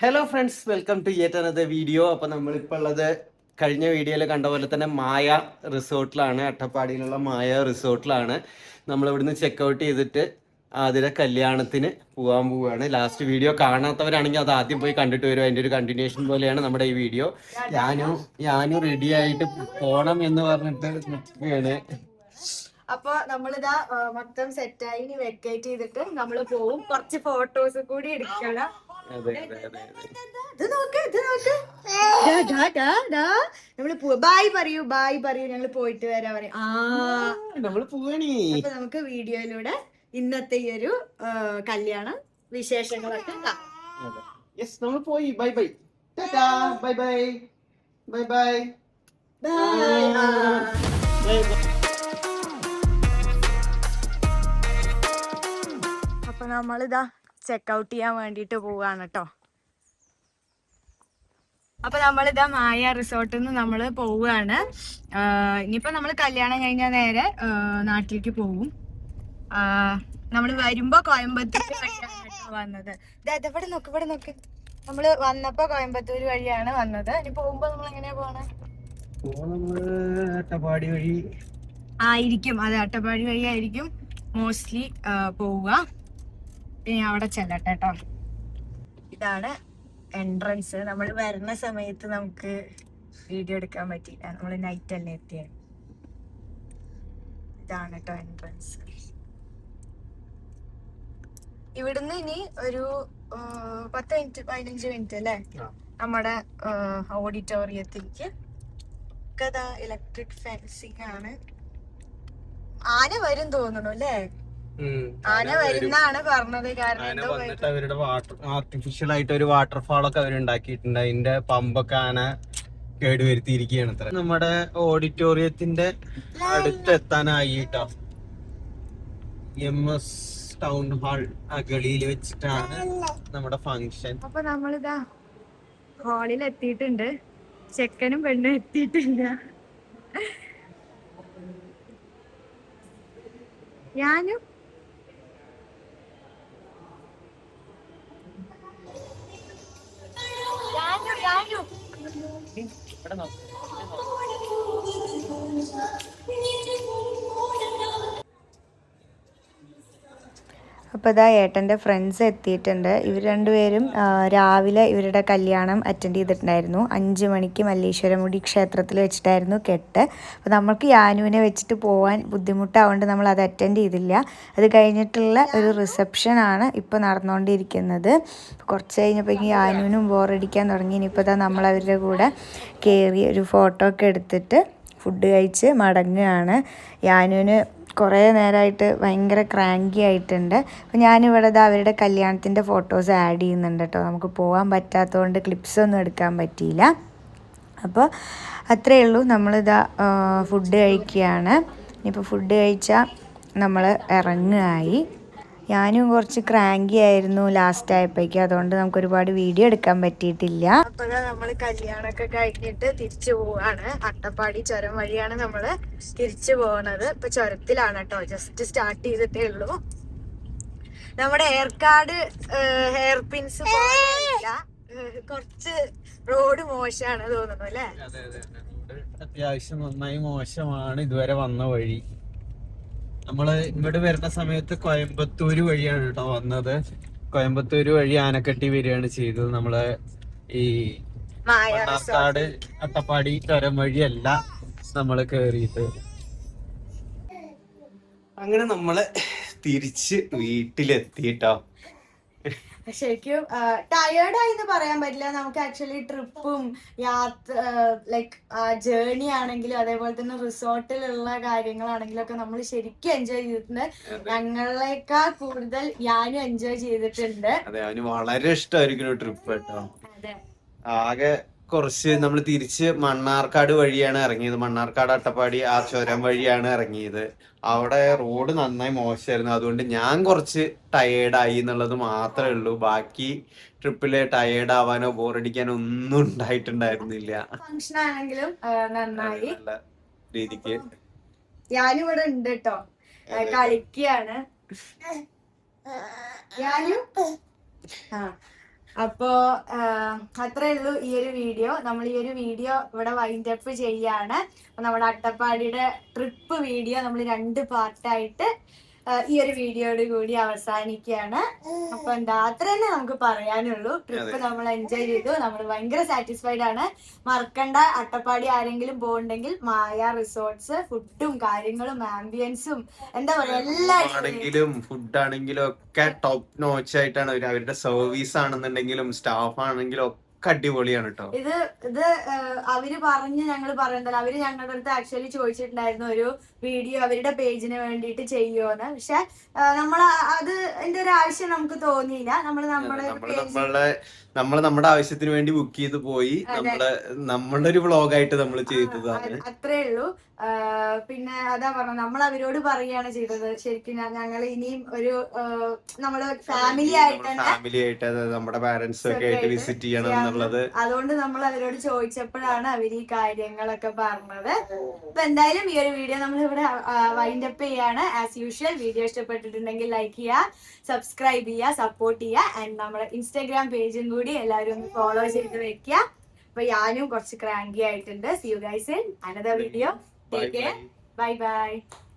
Hello friends, welcome to yet another video. അപ്പോൾ നമ്മളിപ്പോൾ ഉള്ളത് കഴിഞ്ഞ വീഡിയോയിൽ കണ്ട പോലെ തന്നെ മായ റിസോർട്ടിലാണ്, അട്ടപ്പാടിയിലുള്ള മായ റിസോർട്ടിലാണ്. നമ്മളിവിടുന്ന് ചെക്കൗട്ട് ചെയ്തിട്ട് അതിലെ കല്യാണത്തിന് പോകാൻ പോവുകയാണ്. ലാസ്റ്റ് വീഡിയോ കാണാത്തവരാണെങ്കിൽ അത് ആദ്യം പോയി കണ്ടിട്ട് വരും. അതിൻ്റെ ഒരു കണ്ടിന്യൂഷൻ പോലെയാണ് നമ്മുടെ ഈ വീഡിയോ. ഞാനും റെഡി ആയിട്ട് പോകണം എന്ന് പറഞ്ഞിട്ട് നിൽക്കുകയാണ്. അപ്പൊ നമ്മളിതാ മൊത്തം സെറ്റായി വെക്കേറ്റ് ചെയ്തിട്ട് നമ്മള് പോവും. കുറച്ച് ഫോട്ടോസ് കൂടി എടുക്കണം. നമ്മള് ബായ് പറയൂ, ബായ് പറയൂ, ഞങ്ങള് പോയിട്ട് വരാ പറയും. നമ്മള് പോവാണി. അപ്പൊ നമുക്ക് വീഡിയോയിലൂടെ ഇന്നത്തെ ഈ ഒരു കല്യാണം വിശേഷങ്ങളൊക്കെ നമ്മൾ പോയി. Bye bye, bye bye, bye bye, bye. അപ്പൊ നമ്മളിതാ ചെക്കൗട്ട് ചെയ്യാൻ വേണ്ടിട്ട് പോവാണ് കേട്ടോ. അപ്പൊ നമ്മളിതാ മായ റിസോർട്ടിൽ നിന്ന് നമ്മള് പോവുകയാണ്. ഇനിയിപ്പോ നമ്മള് കല്യാണം കഴിഞ്ഞാൽ നേരെ നാട്ടിലേക്ക് പോകും. നമ്മള് വരുമ്പോ കോയമ്പത്തൂർ വഴിയാണ് വന്നത്. ഇവിടെ നോക്ക്, ഇവിടെ നോക്ക്. നമ്മള് വന്നപ്പോ കോയമ്പത്തൂർ വഴിയാണ് വന്നത്. ഇനി പോകുമ്പോ നമ്മൾ എങ്ങനെയാ പോണേ? അട്ടപ്പാടി വഴി ആയിരിക്കും. അതെ, അട്ടപ്പാടി വഴി ആയിരിക്കും മോസ്റ്റ്ലി പോവുക. പിന്നെ അവിടെ ചെല്ലട്ടെ കേട്ടോ. ഇതാണ് എൻട്രൻസ്. നമ്മൾ വരുന്ന സമയത്ത് നമുക്ക് വീഡിയോ എടുക്കാൻ പറ്റിയില്ല, നമ്മൾ നൈറ്റ് അല്ലേ എത്തിയത്. ഇതാണ് കേട്ടോ എൻട്രൻസ്. ഇവിടുന്ന് ഇനി ഒരു 10 മിനിറ്റ് 15 മിനിറ്റ് അല്ലേ നമ്മുടെ ഓഡിറ്റോറിയത്തിലേക്ക്. ഇലക്ട്രിക് ഫെൻസിങ് ആണ്. ആന വരും തോന്നുന്നു അല്ലേ? ആന വരുന്നാണ് പറഞ്ഞത്. കാരണം അവരുടെ ആർട്ടിഫിഷ്യൽ ആയിട്ട് ഒരു വാട്ടർഫാൾ ഒക്കെ അവരുണ്ടാക്കിയിട്ടുണ്ട്. അതിന്റെ പമ്പൊക്കെ ആന കേടുവരുത്തിയിരിക്കുകയാണ് അത്ര. നമ്മുടെ ഓഡിറ്റോറിയത്തിന്റെ അടുത്തെത്താനായി കേട്ടോ. MS ടൗൺ ഹാൾ ആ ഗളിയിൽ വെച്ചിട്ടാണ് നമ്മുടെ ഫംഗ്ഷൻ. അപ്പൊ നമ്മളിതാ ഹാളിൽ എത്തിയിട്ടുണ്ട്. ചെക്കനും പെണ്ണും എത്തിയിട്ടില്ല. ഞാനും അപ്പോൾ ഇതാ ഏട്ടൻ്റെ ഫ്രണ്ട്സ് എത്തിയിട്ടുണ്ട്. ഇവർ രണ്ടുപേരും രാവിലെ ഇവരുടെ കല്യാണം അറ്റൻഡ് ചെയ്തിട്ടുണ്ടായിരുന്നു. 5 മണിക്ക് മല്ലേശ്വരമുടി ക്ഷേത്രത്തിൽ വെച്ചിട്ടായിരുന്നു കെട്ട്. അപ്പോൾ നമ്മൾക്ക് യാനുവിനെ വെച്ചിട്ട് പോകാൻ ബുദ്ധിമുട്ടായതുകൊണ്ട് നമ്മൾ അത് അറ്റൻഡ് ചെയ്തില്ല. അത് കഴിഞ്ഞിട്ടുള്ള ഒരു റിസപ്ഷനാണ് ഇപ്പോൾ നടന്നുകൊണ്ടിരിക്കുന്നത്. കുറച്ച് കഴിഞ്ഞപ്പോഴേക്കും യാനുവിനും ബോറടിക്കാൻ തുടങ്ങി. ഇനിയിപ്പോൾ ഇതാ നമ്മൾ അവരുടെ കൂടെ കയറി ഒരു ഫോട്ടോ ഒക്കെ എടുത്തിട്ട് ഫുഡ് കഴിച്ച് മടങ്ങുകയാണ്. യാനുവിന് കുറേ നേരമായിട്ട് ഭയങ്കര ക്രാങ്കി ആയിട്ടുണ്ട്. അപ്പോൾ ഞാനിവിടെ അവരുടെ കല്യാണത്തിൻ്റെ ഫോട്ടോസ് ആഡ് ചെയ്യുന്നുണ്ട് കേട്ടോ. നമുക്ക് പോകാൻ പറ്റാത്തതുകൊണ്ട് ക്ലിപ്സൊന്നും എടുക്കാൻ പറ്റിയില്ല. അപ്പോൾ അത്രയേ ഉള്ളൂ. നമ്മളിതാ ഫുഡ് കഴിക്കുകയാണ്. ഇനിയിപ്പോൾ ഫുഡ് കഴിച്ചാൽ നമ്മൾ ഇറങ്ങുകയായി. ഞാനും കുറച്ച് ക്രാങ്കി ആയിരുന്നു ലാസ്റ്റ് ആയപ്പോഴേക്കും, അതുകൊണ്ട് നമുക്ക് ഒരുപാട് വീഡിയോ എടുക്കാൻ പറ്റിയിട്ടില്ല. അപ്പോൾ നമ്മൾ കല്യാണമൊക്കെ കഴിഞ്ഞിട്ട് തിരിച്ചു പോവാണ്. അട്ടപ്പാടി ചുരം വഴിയാണ് നമ്മൾ തിരിച്ചു പോകുന്നത്. ഇപ്പൊ ചുരത്തിലാണ് കേട്ടോ, ജസ്റ്റ് സ്റ്റാർട്ട് ചെയ്തിട്ടേ ഉള്ളൂ. നമ്മുടെ ഏർക്കാട് ഹെയർ പിൻസ് പോലെയല്ല, കുറച്ച് റോഡ് മോശമാണ് തോന്നുന്നു അല്ലേ? അത്യാവശ്യം നന്നായി മോശമാണ് ഇതുവരെ വന്ന വഴി. നമ്മള് ഇങ്ങോട്ട് വരുന്ന സമയത്ത് കോയമ്പത്തൂര് വഴിയാണ് കേട്ടോ വന്നത്. കോയമ്പത്തൂര് വഴി ആനക്കട്ടി വരികയാണ് ചെയ്തത്. നമ്മള് ഈ മണ്ണാർക്കാട് അട്ടപ്പാടി ചുരം വഴിയല്ല നമ്മള് കേറിയിട്ട്. അങ്ങനെ നമ്മള് തിരിച്ച് വീട്ടിലെത്തിട്ടോ. ശരിക്കും ടയേർഡായി എന്ന് പറയാൻ പറ്റില്ല. നമുക്ക് ആക്ച്വലി ട്രിപ്പും യാത്ര ലൈക്ക് ജേർണി ആണെങ്കിലും അതേപോലെ തന്നെ റിസോർട്ടിലുള്ള കാര്യങ്ങളാണെങ്കിലും ഒക്കെ നമ്മൾ ശരിക്കും എൻജോയ് ചെയ്തിട്ടുണ്ട്. ഞങ്ങളെക്കാൾ കൂടുതൽ ഞാനും എൻജോയ് ചെയ്തിട്ടുണ്ട്. അതെ, അവന് വളരെ ഇഷ്ടമായിരിക്കും ട്രിപ്പ് കേട്ടോ. ആകെ കുറച്ച് നമ്മൾ തിരിച്ച് മണ്ണാർക്കാട് വഴിയാണ് ഇറങ്ങിയത്. മണ്ണാർക്കാട് അട്ടപ്പാടി ആ ചുരം വഴിയാണ് ഇറങ്ങിയത്. അവിടെ റോഡ് നന്നായി മോശമായിരുന്നു. അതുകൊണ്ട് ഞാൻ കുറച്ച് ടയേർഡായി എന്നുള്ളത് മാത്രമേ ഉള്ളൂ. ബാക്കി ട്രിപ്പില് ടയേർഡ് ആവാനോ ബോറടിക്കാനോ ഒന്നും ഉണ്ടായിട്ടുണ്ടായിരുന്നില്ല. ഫംഗ്ഷൻ ആണെങ്കിലും നന്നായി നല്ല രീതിക്ക് ഞാനും ഇവിടെ ഉണ്ട് കേട്ടോ, കളിക്കുകയാണ്. ഞാനും അപ്പോ അത്രേ ഉള്ളൂ ഈ ഒരു വീഡിയോ. നമ്മൾ ഈ ഒരു വീഡിയോ ഇവിടെ വൈൻഡ് അപ്പ് ചെയ്യാണ്. അപ്പൊ നമ്മുടെ അട്ടപ്പാടിയുടെ ട്രിപ്പ് വീഡിയോ നമ്മൾ 2 പാർട്ടായിട്ട് ഈ ഒരു വീഡിയോയോട് കൂടി അവസാനിക്കുകയാണ്. അപ്പൊ എന്താ അത്ര തന്നെ നമുക്ക് പറയാനുള്ളൂ. ട്രിപ്പ് നമ്മൾ എൻജോയ് ചെയ്തു, നമ്മൾ ഭയങ്കര സാറ്റിസ്ഫൈഡ് ആണ്. മറക്കണ്ട, അട്ടപ്പാടി ആരെങ്കിലും പോകുന്നുണ്ടെങ്കിൽ മായ റിസോർട്ട്സ്, ഫുഡും കാര്യങ്ങളും ആംബിയൻസും എന്താ പറയാ എല്ലാണെങ്കിലും ഫുഡ് ആണെങ്കിലും ഒക്കെ ടോപ്പ് നോച്ച് ആയിട്ടാണ് അവരുടെ സർവീസ് ആണെന്നുണ്ടെങ്കിലും സ്റ്റാഫ് ആണെങ്കിലും ഒക്കെ അടിപൊളിയാണ് കേട്ടോ. ഇത് അവര് പറഞ്ഞ് ഞങ്ങൾ പറയണ്ടല്ലോ, അവര് ഞങ്ങളുടെ അടുത്ത് ആക്ച്വലി ചോദിച്ചിട്ടുണ്ടായിരുന്നു ഒരു വീഡിയോ അവരുടെ പേജിന് വേണ്ടിയിട്ട് ചെയ്യുമോന്ന്. പക്ഷെ അത് എന്റെ ഒരു ആവശ്യം നമുക്ക് തോന്നിയില്ല. നമ്മുടെ ആവശ്യത്തിന് വേണ്ടി ബുക്ക് ചെയ്ത് പോയി നമ്മളുടെ ഒരു വ്ളോഗായിട്ട് നമ്മൾ ചെയ്തതാണ്. അത്രേ ഉള്ളൂ. പിന്നെ അതാ പറഞ്ഞ നമ്മൾ അവരോട് പറയുകയാണ് ചെയ്തത്. ശരിക്കും ഞങ്ങൾ ഇനിയും ഒരു നമ്മള് ഫാമിലി ആയിട്ട് നമ്മുടെ പാരന്റ്സ് ഒക്കെ ആയിട്ട് വിസിറ്റ് ചെയ്യണം എന്നുള്ളത്. അതുകൊണ്ട് നമ്മൾ അവരോട് ചോദിച്ചപ്പോഴാണ് അവർ ഈ കാര്യങ്ങളൊക്കെ പറഞ്ഞത്. അപ്പൊ എന്തായാലും ഈ ഒരു വീഡിയോ നമ്മൾ ഇവിടെ വൈൻഡ് അപ്പ് ചെയ്യാണ്. ആസ് യൂഷ്വൽ വീഡിയോ ഇഷ്ടപ്പെട്ടിട്ടുണ്ടെങ്കിൽ ലൈക്ക് ചെയ്യുക, സബ്സ്ക്രൈബ് ചെയ്യുക, സപ്പോർട്ട് ചെയ്യുക. ആൻഡ് നമ്മുടെ ഇൻസ്റ്റാഗ്രാം പേജും കൂടി എല്ലാവരും ഒന്ന് ഫോളോ ചെയ്ത് വെക്കുക. അപ്പൊ ഞാനും കുറച്ച് ക്രാങ്കി ആയിട്ടുണ്ട്. See you guys in another video. Take care. Bye bye.